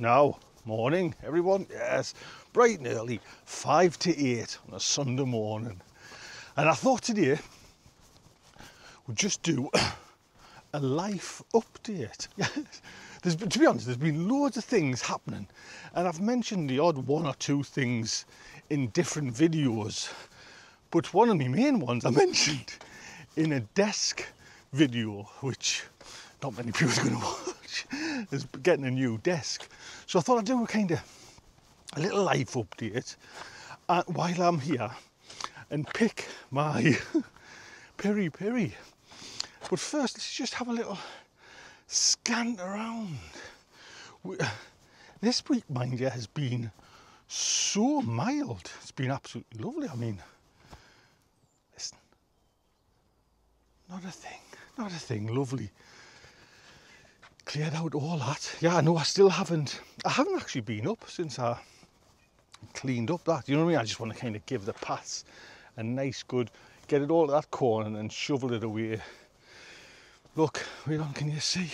Now, morning everyone, yes, bright and early, 5 to 8 on a Sunday morning. And I thought today we'd just do a life update. To be honest, there's been loads of things happening, and I've mentioned the odd one or two things in different videos, but one of my main ones I mentioned in a desk video, which not many people are going to watch, is getting a new desk. So I thought I'd do a little life update while I'm here and pick my peri-peri. But first, let's just have a little scan around. This week, mind you, has been so mild. It's been absolutely lovely. I mean, listen, not a thing, lovely. Cleared out all that. Yeah, I know I haven't actually been up since I cleaned up that. You know what I mean? I just want to kind of give the paths a nice good, get it all to that corner and then shovel it away. Look, wait on, can you see?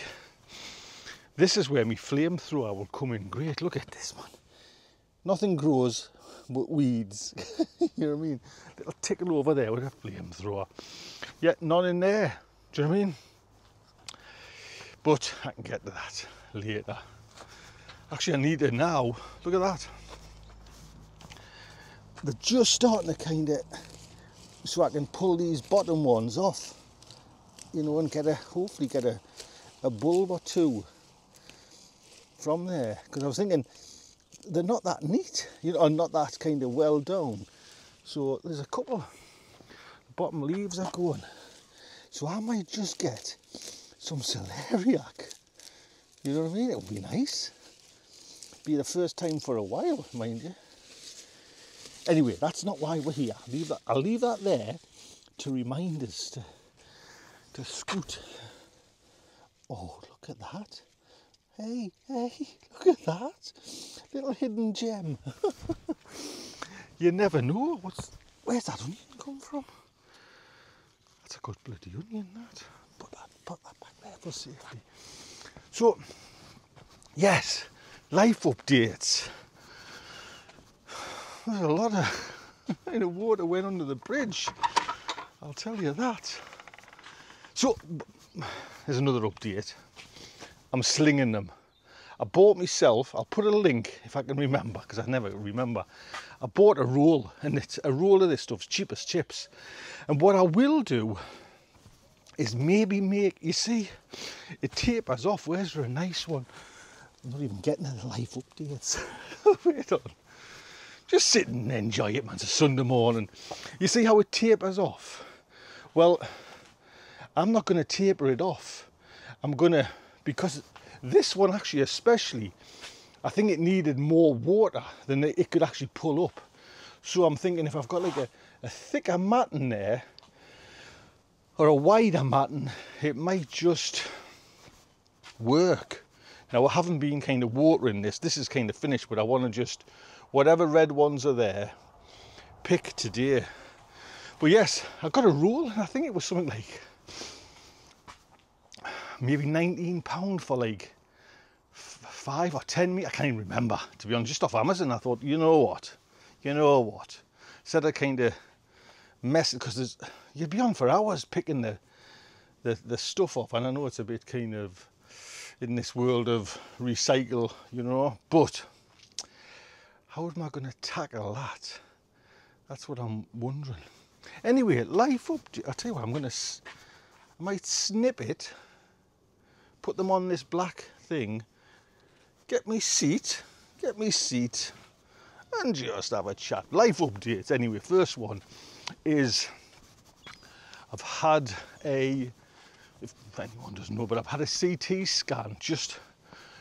This is where my flamethrower will come in great. Look at this, man. Nothing grows but weeds. You know what I mean? Little tickle over there with a flamethrower. Yet none in there. Do you know what I mean? But I can get to that later. Actually, I need it now. Look at that. They're just starting to kind of, so I can pull these bottom ones off, you know, and hopefully get a bulb or two from there. Because I was thinking, they're not that neat, you know, or not that kind of well done. So there's a couple, the bottom leaves are going. So I might just get some celeriac, you know what I mean? It would be nice. Be the first time for a while, mind you. Anyway, that's not why we're here. I'll leave that there to remind us to scoot. Oh, look at that. Hey, look at that. Little hidden gem. You never know. Where's that onion come from? That's a good bloody onion, that. Put that back there for safety. So, yes, life updates. There's a lot of water went under the bridge, I'll tell you that. So, there's another update. I'm slinging them. I bought myself, I'll put a link if I can remember, because I never remember. I bought a roll, and it's a roll of this stuff's cheap as chips. And what I will do is maybe make, you see, it tapers off. Where's there a nice one? I'm not even getting to the life updates. Wait on. Just sit and enjoy it, man. It's a Sunday morning. You see how it tapers off? Well, I'm not going to taper it off. I'm going to, because this one actually especially, I think it needed more water than it could actually pull up. So I'm thinking if I've got like a thicker matting there, or a wider matting, it might just work. Now I haven't been kind of watering this. This is kind of finished, but I want to just, whatever red ones are there, pick today. But yes, I got a roll, and I think it was something like maybe £19 for like 5 or 10 meters. I can't even remember, to be honest. Just off Amazon, I thought, you know what? Instead of kind of mess it, because you'd be on for hours picking the stuff off, and I know it's a bit kind of in this world of recycle, you know, but how am I going to tackle that? That's what I'm wondering. Anyway, life update. I'll tell you what, I might snip it, put them on this black thing, get me seat, and just have a chat. Life updates. Anyway, first one is I've had if anyone doesn't know, but I've had a CT scan just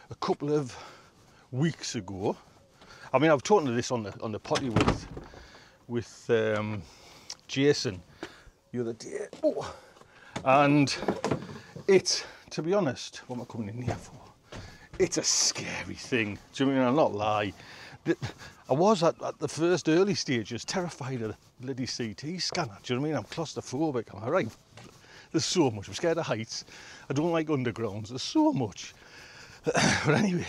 a couple of weeks ago. I mean, I've talked to this on the potty with Jason the other day. Oh, and it's, to be honest, what am I coming in here for? It's a scary thing. Do you know what I mean? I'll not lie. I was at the first early stages terrified of the bloody CT scanner. Do you know what I mean? I'm claustrophobic. I'm alright. There's so much. I'm scared of heights. I don't like undergrounds. There's so much. But anyway,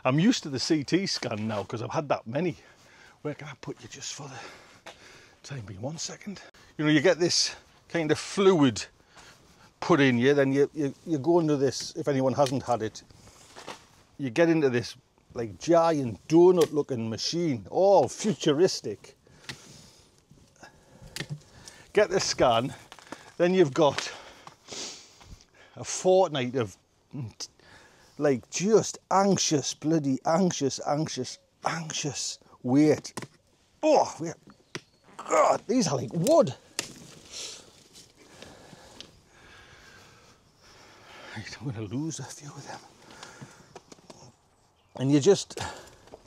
I'm used to the CT scan now because I've had that many. Where can I put you just for the time being? 1 second. You know, you get this kind of fluid put in you, then you go into this, if anyone hasn't had it, you get into this like giant donut looking machine, all futuristic. Get the scan, then you've got a fortnight of like just anxious, bloody anxious wait. Oh, wait. God, these are like wood. Right, I'm going to lose a few of them. And you're just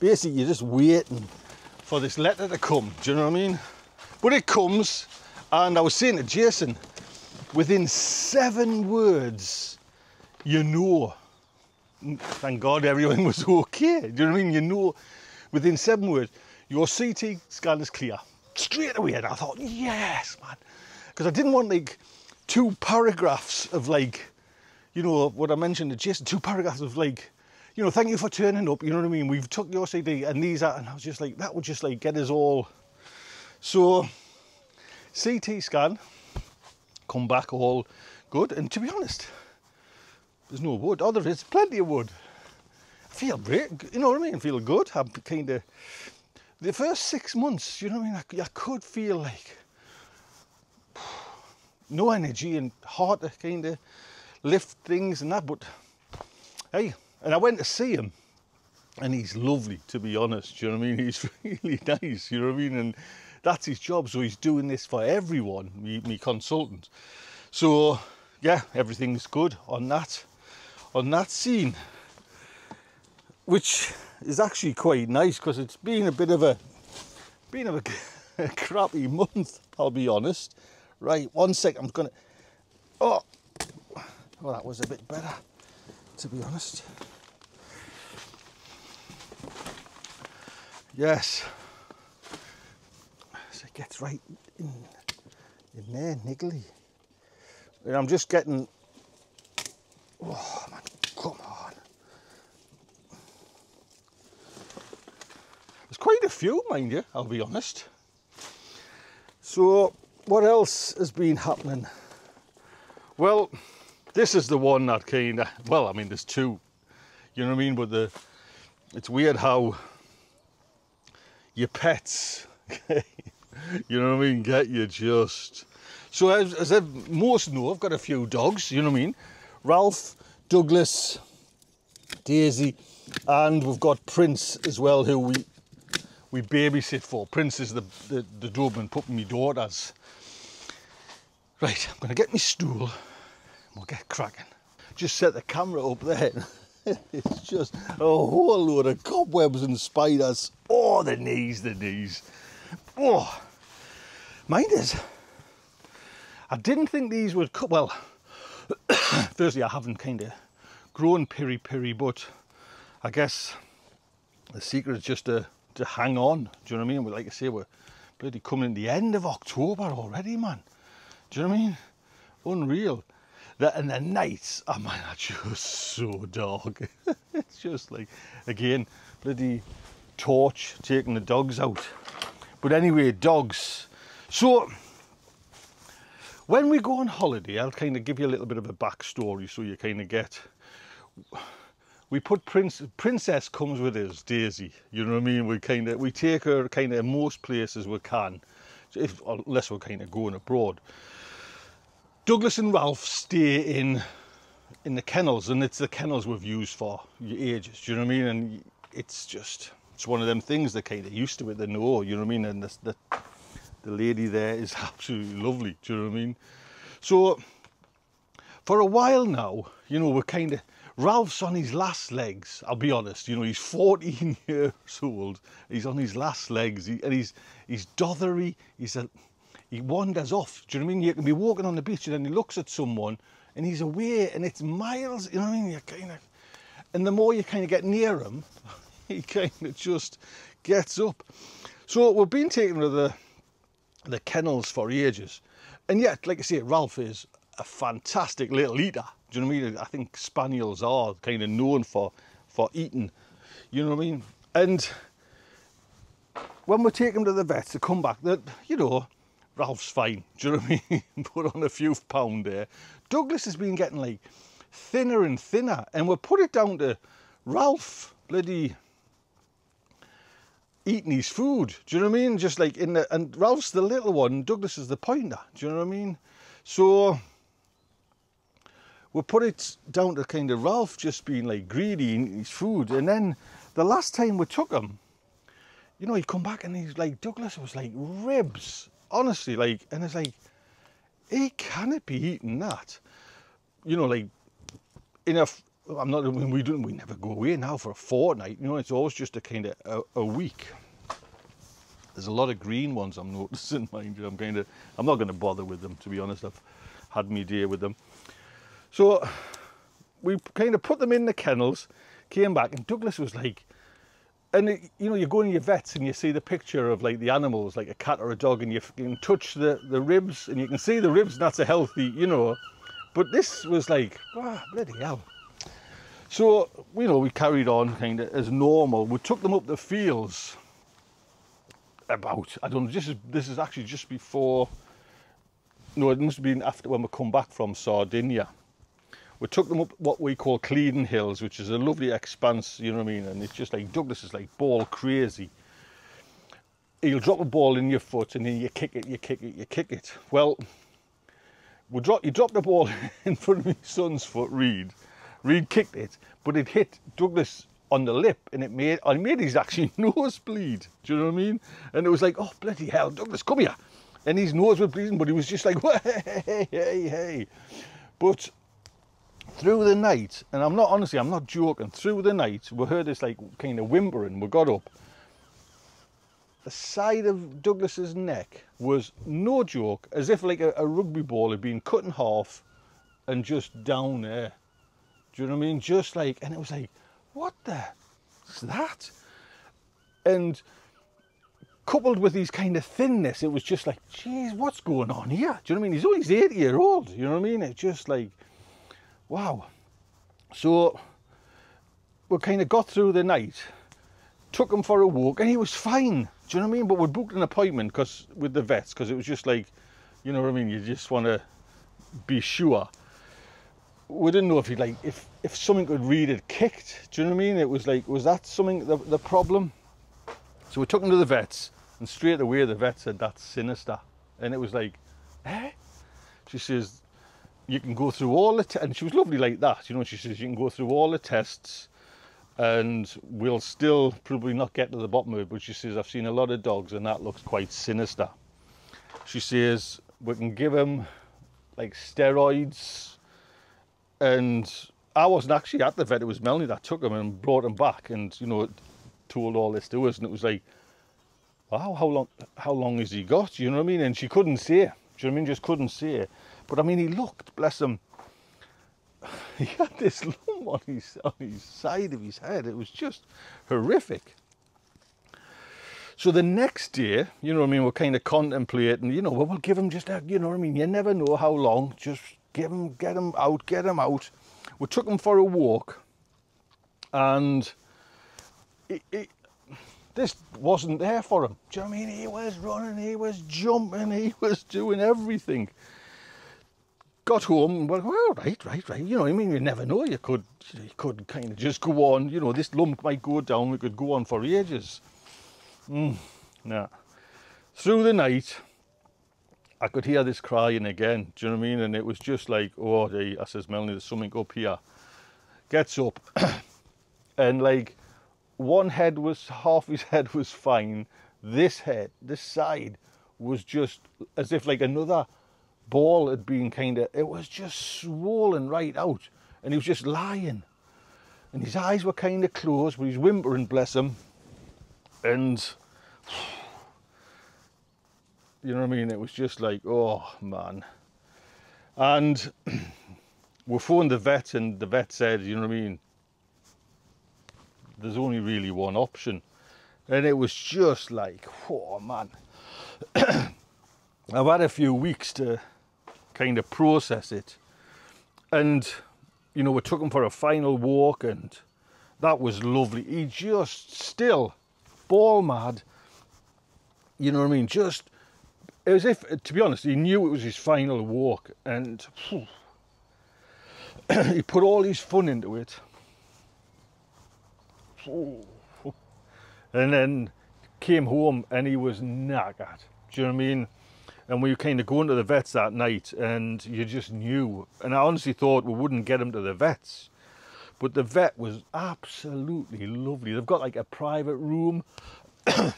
waiting for this letter to come, do you know what I mean? But it comes, and I was saying to Jason, within 7 words, you know, thank God everything was okay, do you know what I mean? You know, within 7 words, your CT scan is clear. Straight away, and I thought, yes, man. Because I didn't want like 2 paragraphs of like, you know, what I mentioned to Jason, 2 paragraphs of like, you know, thank you for turning up, you know what I mean? We've took your CD and these are, and I was just like, that would just like get us all. So, CT scan, come back all good. And to be honest, there's no wood. Oh, there is plenty of wood. I feel great, you know what I mean? I feel good. I'm kind of, the first 6 months, you know what I mean? I could feel like no energy and hard to kind of lift things and that, but hey, and I went to see him and he's lovely, to be honest, you know what I mean? He's really nice, you know what I mean? And that's his job, so he's doing this for everyone, me consultant. So yeah, everything's good on that scene, which is actually quite nice because it's been a bit of a crappy month, I'll be honest. Right, 1 sec, I'm gonna, oh, well, that was a bit better, to be honest. Yes. So it gets right in there, niggly. And I'm just getting, oh man, come on. There's quite a few, mind you, I'll be honest. So, what else has been happening? Well, this is the one that kind of, well, I mean, there's 2, you know what I mean? But it's weird how your pets, you know what I mean, get you just. So as most know, I've got a few dogs, you know what I mean? Ralph, Douglas, Daisy, and we've got Prince as well, who we babysit for. Prince is the Doberman puppy, my daughter's. Right, I'm going to get my stool and we'll get cracking. Just set the camera up there. It's just a whole load of cobwebs and spiders. Oh, the knees. Oh, mind is, I didn't think these would come. Well, firstly, I haven't kind of grown piri, but I guess the secret is just to hang on. Do you know what I mean? Like I say, we're bloody coming to the end of October already, man. Do you know what I mean? Unreal. And the nights, oh man, are just so dark. It's just like, again, bloody torch taking the dogs out. But anyway, dogs. So, when we go on holiday, I'll kind of give you a little bit of a backstory so you kind of get. We put Princess comes with us, Daisy. You know what I mean? We take her kind of most places we can, unless we're kind of going abroad. Douglas and Ralph stay in the kennels, and it's the kennels we've used for ages, do you know what I mean? And it's one of them things, they're kind of used to it, they know, you know what I mean? And the lady there is absolutely lovely, do you know what I mean? So, for a while now, you know, we're kind of, Ralph's on his last legs, I'll be honest, you know, he's 14 years old, he's on his last legs, he's dothery, he wanders off, do you know what I mean? You can be walking on the beach and then he looks at someone and he's away and it's miles, you know what I mean? You kind of, and the more you kind of get near him, he kind of just gets up. So we've been taking to the kennels for ages. And yet, like I say, Ralph is a fantastic little eater. Do you know what I mean? I think spaniels are kind of known for eating. You know what I mean? And when we take him to the vets to come back, that, you know, Ralph's fine. Do you know what I mean? Put on a few pound there. Douglas has been getting like thinner and thinner, and we'll put it down to Ralph bloody eating his food. Do you know what I mean? Just like and Ralph's the little one, Douglas is the pointer. Do you know what I mean? So we'll put it down to kind of Ralph just being like greedy in his food. And then the last time we took him, you know, he come back and he's like, Douglas was like ribs, honestly, like, and it's like, he cannot be eating that. You know, like, I'm not, we never go away now for a fortnight, you know, it's always just a kind of a week. There's a lot of green ones I'm noticing, mind you. I'm not going to bother with them, to be honest. I've had me day with them. So we kind of put them in the kennels, came back, and Douglas was like, and it, you know, you go in your vets and you see the picture of like the animals, like a cat or a dog, and you can touch the ribs, and you can see the ribs, and that's a healthy, you know. But this was like, ah, bloody hell. So, you know, we carried on kind of as normal. We took them up the fields about, I don't know, this is actually just before, no, it must have been after when we come back from Sardinia. We took them up what we call Cleeden Hills, which is a lovely expanse, you know what I mean? And it's just like, Douglas is like ball crazy. He'll drop a ball in your foot and then you kick it, you kick it, you kick it. Well, you dropped the ball in front of my son's foot, Reed. Reed kicked it, but it hit Douglas on the lip and it made his actually nose bleed. Do you know what I mean? And it was like, oh, bloody hell, Douglas, come here. And his nose was bleeding, but he was just like, hey. But through the night, and I'm not joking, through the night, we heard this like kind of whimpering. We got up. The side of Douglas's neck was, no joke, as if like a rugby ball had been cut in half and just down there. Do you know what I mean? Just like, and it was like, what the is that? And coupled with his kind of thinness, it was just like, geez, what's going on here? Do you know what I mean? He's only 80-year-old, you know what I mean? It's just like, wow. So we kind of got through the night, took him for a walk, and he was fine. Do you know what I mean? But we booked an appointment with the vets, because it was just like, you know what I mean? You just want to be sure. We didn't know if if something could read it kicked. Do you know what I mean? It was like, was that something the problem? So we took him to the vets, and straight away the vet said, that's sinister. And it was like, eh? She says, you can go through all the and she was lovely like that, you know. She says, you can go through all the tests and we'll still probably not get to the bottom of it, but she says, I've seen a lot of dogs and that looks quite sinister. She says, we can give him like steroids. And I wasn't actually at the vet, it was Melanie that took him and brought him back and, you know, told all this to us. And it was like, wow, how long has he got? You know what I mean? And she couldn't say. Do you know what I mean? Just couldn't say. But I mean, he looked, bless him, he had this lump on his side of his head. It was just horrific. So the next day, you know what I mean, we're kind of contemplating, you know, well, we'll give him just a, you know what I mean, you never know how long, just get him out. We took him for a walk, and this wasn't there for him. Do you know what I mean? He was running, he was jumping, he was doing everything. Got home, well, right. You know what I mean? You never know. You could kind of just go on. You know, this lump might go down. We could go on for ages. Nah. Through the night, I could hear this crying again. Do you know what I mean? And it was just like, oh, I says, Melanie, there's something up here. Gets up, and like half his head was fine. This side was just as if like another ball had been it was just swollen right out, and he was just lying, and his eyes were kind of closed, but he's whimpering, bless him. And you know what I mean, it was just like, oh man. And we phoned the vet, and the vet said, you know what I mean, there's only really one option. And it was just like, oh man. I've had a few weeks to kind of process it, and you know, we took him for a final walk, and That was lovely. He just still ball mad, you know what I mean, just as if, to be honest, he knew it was his final walk, and he put all his fun into it. And then came home and he was knackered. Do you know what I mean? And we were kind of going to the vets that night, and you just knew. And I honestly thought we wouldn't get him to the vets. But the vet was absolutely lovely. They've got like a private room. And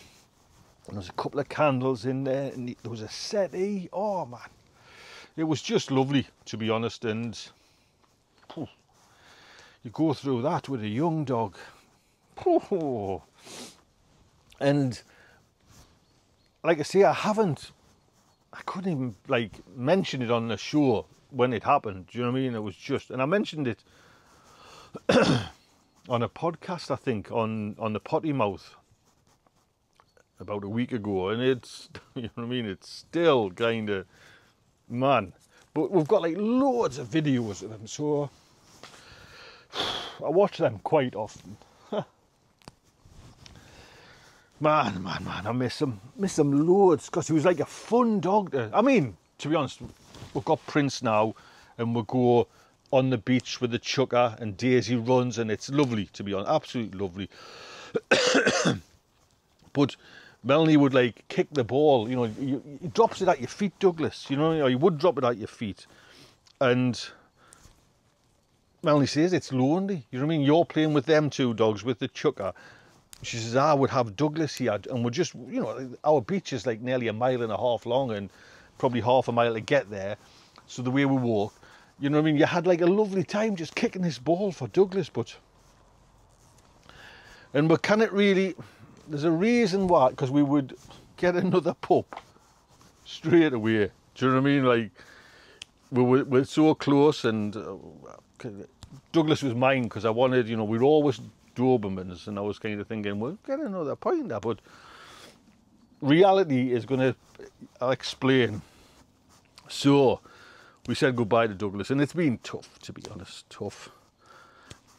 there's a couple of candles in there, and there was a settee. Oh man, it was just lovely, to be honest. And you go through that with a young dog. And like I say, I couldn't even like mention it on the show when it happened. Do you know what I mean? It was just, and I mentioned it on a podcast, I think, on the Potty Mouth about a week ago, and it's, you know what I mean, it's still kind of, man. But we've got like loads of videos of them, so I watch them quite often. Man, I miss him loads, because he was like a fun dog. I mean, to be honest, we've got Prince now, and we'll go on the beach with the chucker, and Daisy runs, and it's lovely, to be honest, absolutely lovely. But Melanie would like kick the ball, you know, he drops it at your feet, Douglas, you know, or he would drop it at your feet, and Melanie says it's lonely, you know what I mean, you're playing with them two dogs, with the chucker. She says, I would have Douglas here, and we're just, you know, our beach is like nearly 1.5 miles long, and probably half a mile to get there. So the way we walk, you know what I mean, you had like a lovely time just kicking this ball for Douglas. But can it really, there's a reason why, because we would get another pup straight away. Do you know what I mean? Like, we're so close, and Douglas was mine because I wanted, you know, we'd always Dobermans, and I was kind of thinking, we'll get another pointer, but reality is I'll explain. So we said goodbye to Douglas, and it's been tough, to be honest, tough.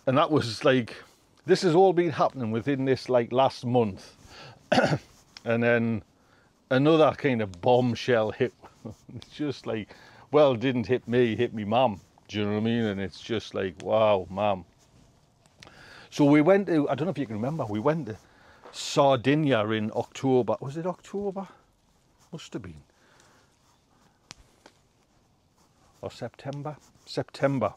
And that was like, this has all been happening within this like last month. And then another kind of bombshell hit. It's just like, well, it didn't hit me, it hit me mum. Do you know what I mean? And it's just like, wow, mum. So we went to, I don't know if you can remember, we went to Sardinia in October. Was it October? Must have been. Or September? September.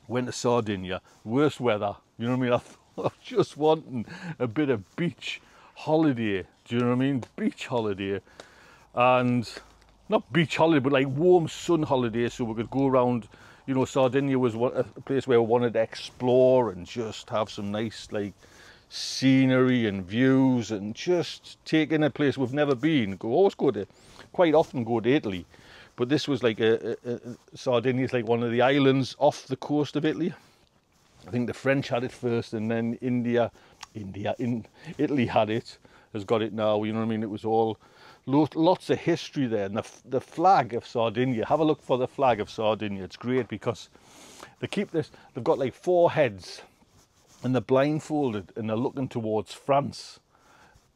Went to Sardinia. Worst weather. You know what I mean? I was just wanting a bit of beach holiday. Do you know what I mean? Beach holiday. And not beach holiday, but like warm sun holiday, so we could go around. You know, Sardinia was a place where we wanted to explore and just have some nice, like, scenery and views, and just take in a place we've never been. Quite often go to Italy, but this was like Sardinia is like one of the islands off the coast of Italy. I think the French had it first, and then Italy had it, has got it now. You know what I mean? It was all lots of history there, and the flag of Sardinia, have a look for the flag of Sardinia. It's great because they keep this, they've got like 4 heads, and they're blindfolded, and they're looking towards France,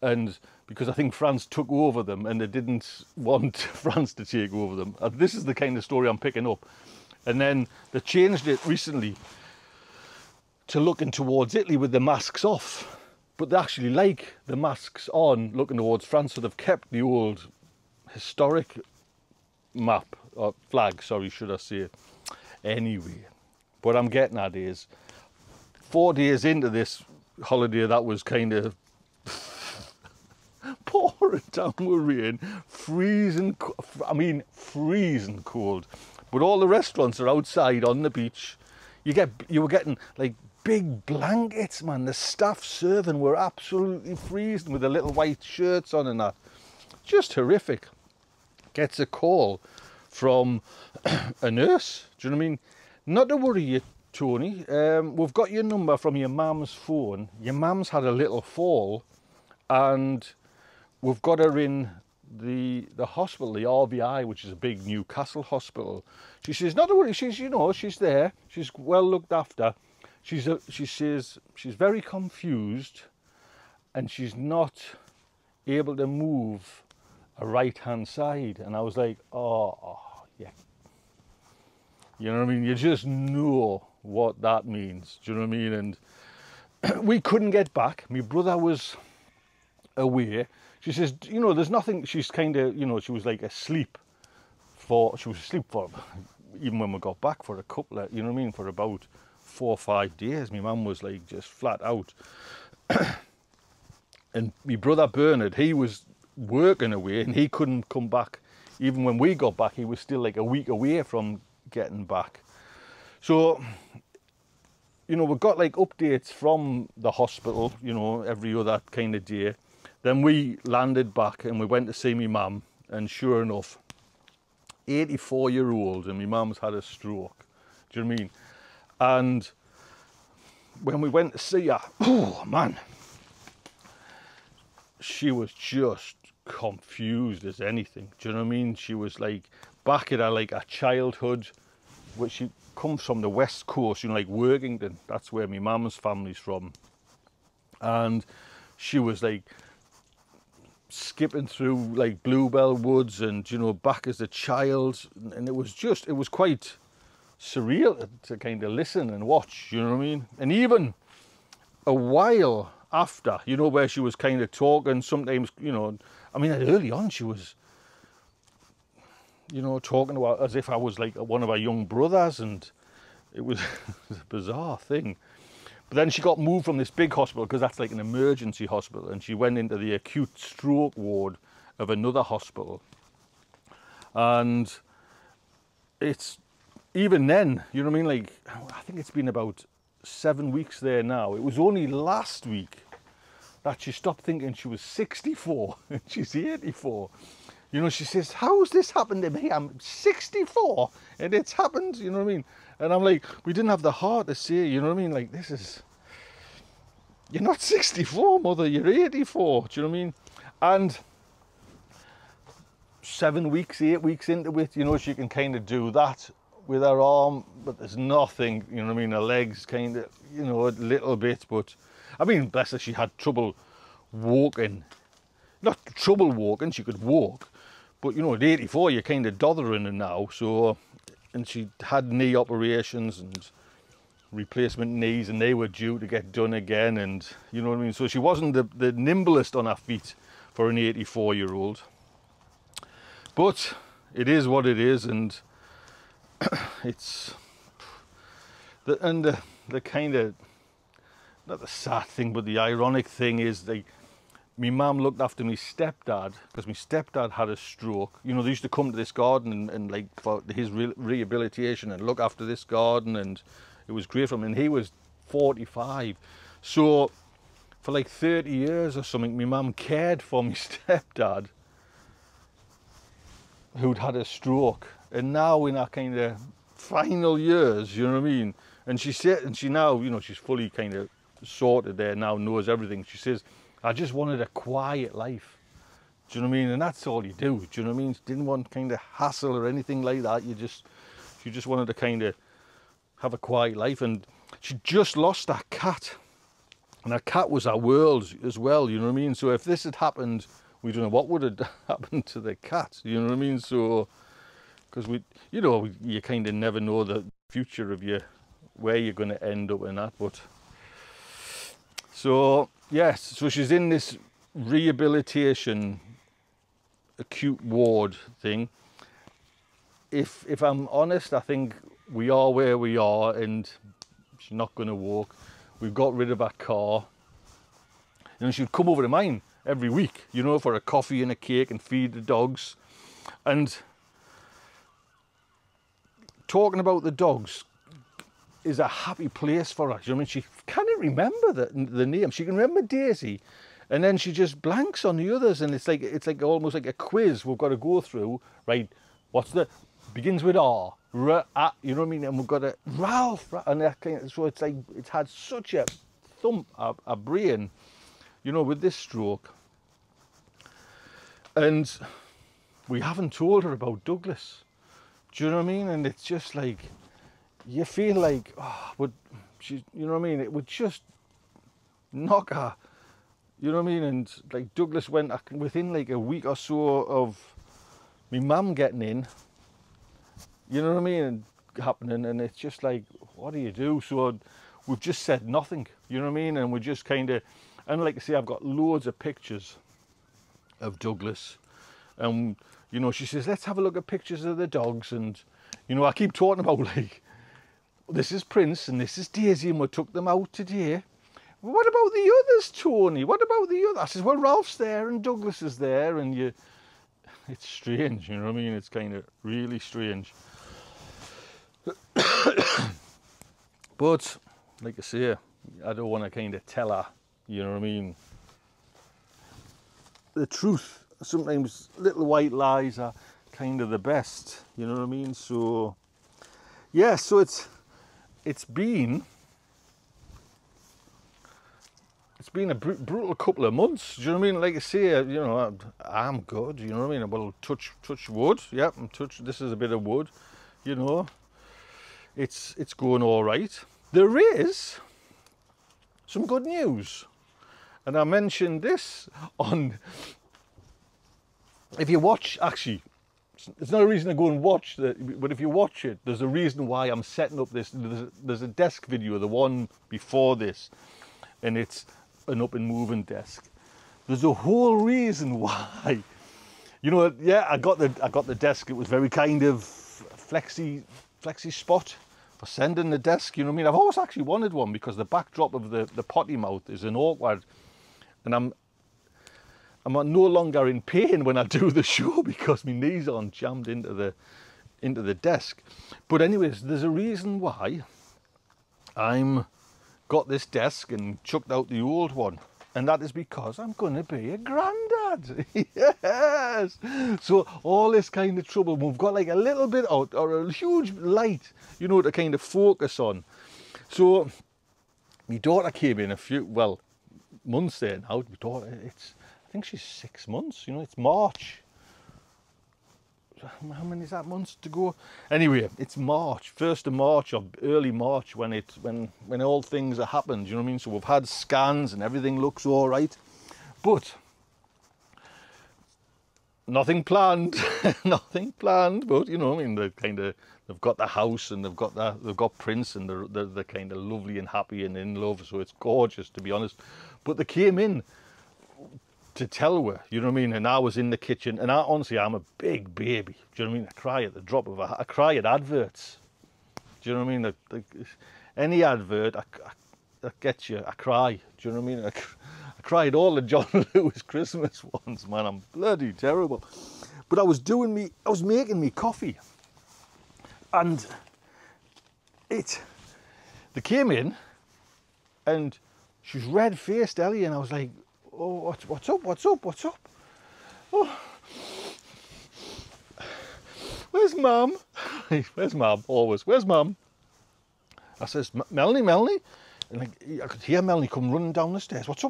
and because I think France took over them, and they didn't want France to take over them. This is the kind of story I'm picking up. And then they changed it recently to looking towards Italy with the masks off. But they actually like the masks on, looking towards France, so they've kept the old historic map, or flag, sorry, should I say. Anyway, what I'm getting at is, 4 days into this holiday, that was kind of pouring down with rain, freezing cold. But all the restaurants are outside on the beach. You were getting like big blankets, man. The staff serving were absolutely freezing with the little white shirts on and that. Just horrific. Gets a call from a nurse. Do you know what I mean? Not to worry you, Tony. We've got your number from your mum's phone. Your mum's had a little fall, and we've got her in the hospital, the RVI, which is a big Newcastle hospital. She says, not to worry, she's there, she's well looked after. she says she's very confused and she's not able to move a right hand side. And I was like, oh yeah, you know what I mean? You just know what that means. Do you know what I mean? And we couldn't get back. My brother was away. She says, you know, there's nothing. She's kind of, you know, she was like asleep she was asleep for, even when we got back, for a couple of, you know what I mean, for about 4 or 5 days. My mum was like just flat out. And my brother Bernard, he was working away and he couldn't come back. Even when we got back, he was still like a week away from getting back. So, you know, we got like updates from the hospital, you know, every other kind of day. Then we landed back and we went to see my mum, and sure enough, 84-year-old, and my mum's had a stroke. Do you know what I mean? And when we went to see her, oh man, she was just confused as anything. Do you know what I mean? She was like back at her like a childhood, which she comes from the west coast, you know, like Workington. That's where my mum's family's from. And she was like skipping through like bluebell woods and, you know, back as a child. And it was quite surreal to kind of listen and watch, you know what I mean? And even a while after, you know, where she was kind of talking sometimes, you know, I mean, early on she was, you know, talking about as if I was like one of her young brothers, and it was a bizarre thing. But then she got moved from this big hospital, because that's like an emergency hospital, and she went into the acute stroke ward of another hospital. And it's, even then, you know what I mean, like, I think it's been about 7 weeks there now. It was only last week that she stopped thinking she was 64 and she's 84. You know, she says, how's this happened to me? I'm 64 and it's happened, you know what I mean? And I'm like, we didn't have the heart to say, you know what I mean? Like, this is, you're not 64, mother, you're 84, do you know what I mean? And 7 weeks, 8 weeks into it, you know, she can kind of do that with her arm, but there's nothing, you know what I mean? Her legs kind of, you know, a little bit, but I mean, bless her, she had trouble walking. Not trouble walking, she could walk, but you know, at 84, you're kind of dothering her now. So, and she had knee operations and replacement knees, and they were due to get done again, and you know what I mean? So she wasn't the nimblest on her feet for an 84-year-old. But it is what it is, and it's the kind of, not the sad thing, but the ironic thing is, like, my mum looked after my stepdad, because my stepdad had a stroke. You know, they used to come to this garden and like for his rehabilitation and look after this garden, and it was great for him. And he was 45, so for like 30 years or something, my mum cared for my stepdad, who'd had a stroke. And now in our kind of final years, you know what I mean? And she said, and she now, you know, she's fully kind of sorted there now, knows everything. She says, I just wanted a quiet life. Do you know what I mean? And that's all you do. Do you know what I mean? Didn't want kind of hassle or anything like that. She just wanted to kind of have a quiet life. And she just lost her cat. And her cat was her world as well, you know what I mean? So if this had happened, we don't know what would have happened to the cat, you know what I mean? So, because you know, you kind of never know the future of where you're going to end up in that. But so yes, so she's in this rehabilitation acute ward thing. If I'm honest, I think we are where we are, and she's not going to walk. We've got rid of her car, and she'd come over to mine every week, you know, for a coffee and a cake and feed the dogs. And talking about the dogs is a happy place for her. You know what I mean? She can't remember the name. She can remember Daisy, and then she just blanks on the others. And it's like almost like a quiz we've got to go through. Right? Begins with R. You know what I mean? And we've got a Ralph, and that kind of, so it's like it's had such a thump, a brain, you know, with this stroke. And we haven't told her about Douglas. Do you know what I mean? And it's just like, you feel like, oh, but she, you know what I mean, it would just knock her, you know what I mean. And like Douglas went within like a week or so of my mum getting in, you know what I mean, and happening, and it's just like, what do you do? So we've just said nothing, you know what I mean, and we're just kind of, and like I say, I've got loads of pictures of Douglas, and you know, she says, let's have a look at pictures of the dogs, and you know, I keep talking about like, this is Prince and this is Daisy, and we took them out today. What about the others, Tony? What about the others? I says, well, Ralph's there and Douglas is there, and you, it's strange, you know what I mean? It's kind of really strange. But like I say, I don't want to kind of tell her, you know what I mean, the truth. Sometimes little white lies are kind of the best, you know what I mean. So yeah, so it's been a brutal couple of months, do you know what I mean? Like I say, you know, I'm good, you know what I mean. Well, touch wood. Yep, this is a bit of wood, you know. It's going all right. There is some good news, and I mentioned this on, if you watch, actually, it's not a reason to go and watch that, but if you watch it, there's a reason why I'm setting up this. There's a desk video, the one before this, and it's an up and moving desk. There's a whole reason why, you know. Yeah, I got the desk. It was very kind of flexi spot for sending the desk, you know what I mean. I've always actually wanted one because the backdrop of the potty mouth is an awkward, and I'm no longer in pain when I do the show because my knees aren't jammed into the desk. But anyways, there's a reason why I'm got this desk and chucked out the old one, and that is because I'm going to be a granddad. Yes. So all this kind of trouble, we've got like a little bit out, or a huge light, you know, to kind of focus on. So my daughter came in a few, well, months there now. My daughter, I think she's 6 months, you know, it's March. How many is that months to go? Anyway, it's March, 1st of March or early March when all things are happened, you know what I mean? So we've had scans and everything looks all right, but nothing planned, nothing planned. But you know, I mean, they've got the house and they've got Prince, and they're kind of lovely and happy and in love. So it's gorgeous, to be honest. But they came in to tell her, you know what I mean, and I was in the kitchen, and honestly, I'm a big baby, do you know what I mean? I cry at the drop of a hat. I cry at adverts, do you know what I mean? Any advert that gets you, I cry, do you know what I mean? I cried all the John Lewis Christmas ones, man. I'm bloody terrible. But I was making me coffee, and they came in, and she was red-faced, Ellie, and I was like, oh, what's up? Oh, where's Mum? Where's Mum? Always, where's Mum? I says, Melanie? And like, I could hear Melanie come running down the stairs. What's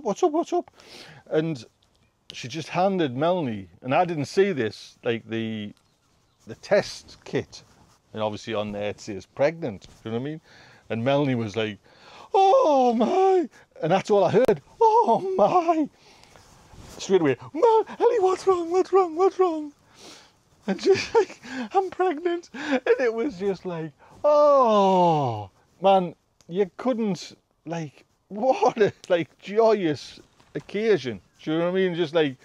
up? And she just handed Melanie, and I didn't see this, like the test kit. And obviously on there it says pregnant, you know what I mean? And Melanie was like, oh my, and that's all I heard. Oh my! Straight away, Ellie, what's wrong? And she's like, I'm pregnant. And it was just like, oh man, you couldn't, like, what a like joyous occasion. Do you know what I mean? Just like,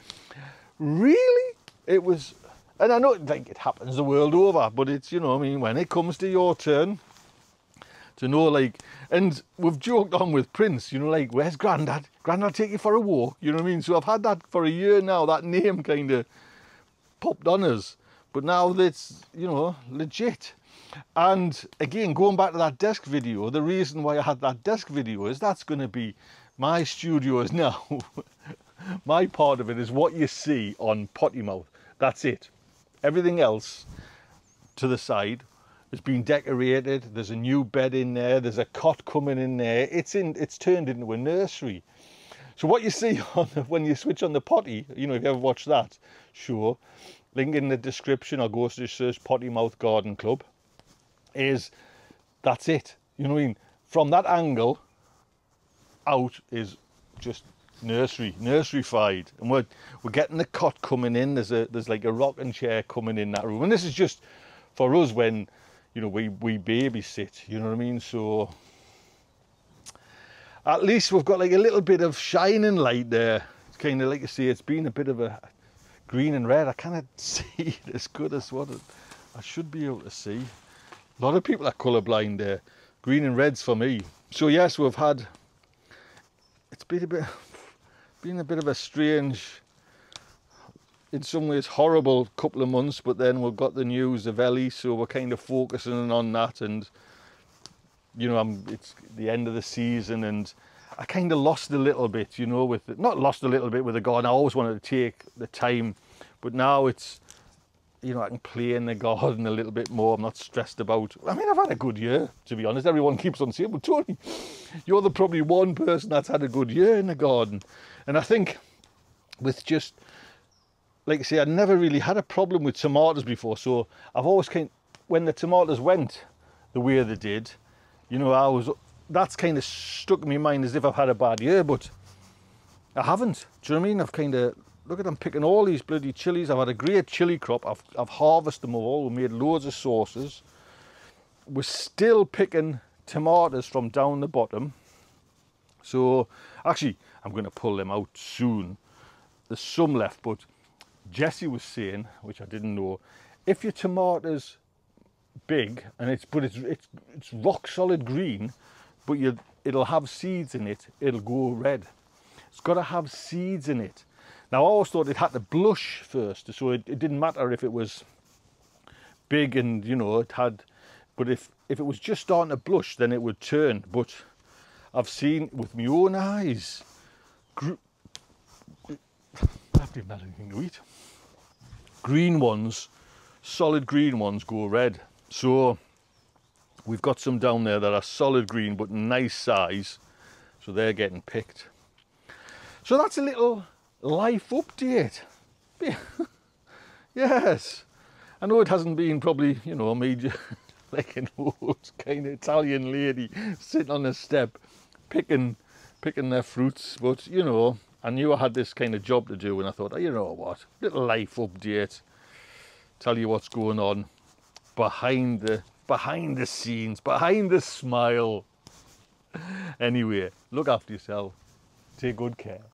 really? It was, and I know like it happens the world over, but it's, you know what I mean, when it comes to your turn, to know, like, and we've joked on with Prince, you know, like, where's Grandad? Grandad take you for a walk, you know what I mean? So I've had that for a year now, that name kind of popped on us, but now it's, you know, legit. And again, going back to that desk video, the reason why I had that desk video is that's going to be my studio is now, my part of it is what you see on Potty Mouth. That's it. Everything else to the side. It's been decorated. There's a new bed in there. There's a cot coming in there. It's turned into a nursery. So what you see when you switch on the potty, you know, if you ever watch that, sure, link in the description or go to search Potty Mouth Garden Club, is that's it. You know what I mean? from that angle out is just nursery-fied, and we're getting the cot coming in. There's like a rocking chair coming in that room, and this is just for us when, you know, we babysit, you know what I mean? So at least we've got like a little bit of shining light there. It's kind of like you see, it's been a bit of a green and red. I cannot see it as good as what I should be able to see. A lot of people are colourblind there. Green and red's for me. So yes, we've had, it's been a bit of a strange, in some ways horrible couple of months, but then we've got the news of Ellie, so we're kind of focusing on that. And you know, it's the end of the season, and I kind of lost a little bit, you know, with it. Not lost a little bit with the garden. I always wanted to take the time, but now it's, you know, I can play in the garden a little bit more. I'm not stressed about, I mean, I've had a good year, to be honest. Everyone keeps on saying, well, Tony, you're the probably one person that's had a good year in the garden. And I think with just, like I say, I never really had a problem with tomatoes before. So I've always when the tomatoes went the way they did, you know, that's kind of stuck in my mind as if I've had a bad year, but I haven't. Do you know what I mean? I've kind of, look at, I'm picking all these bloody chilies. I've had a great chili crop. I've harvested them all. We made loads of sauces. We're still picking tomatoes from down the bottom. So actually, I'm going to pull them out soon. There's some left, but Jessie was saying, which I didn't know, if your tomatoes big and it's rock solid green, but it'll have seeds in it, it'll go red. It's got to have seeds in it. Now I always thought it had to blush first, so it didn't matter if it was big and, you know, it had, but if it was just starting to blush, then it would turn. But I've seen with my own eyes, I haven't even had anything to eat. Green ones, solid green ones go red. So we've got some down there that are solid green but nice size, so they're getting picked. So that's a little life update. Yes, I know it hasn't been probably, you know, major like an old kind of Italian lady sitting on a step picking their fruits, but you know, I knew I had this kind of job to do, and I thought, oh, you know what, little life update, tell you what's going on behind the scenes, behind the smile. Anyway, look after yourself, take good care.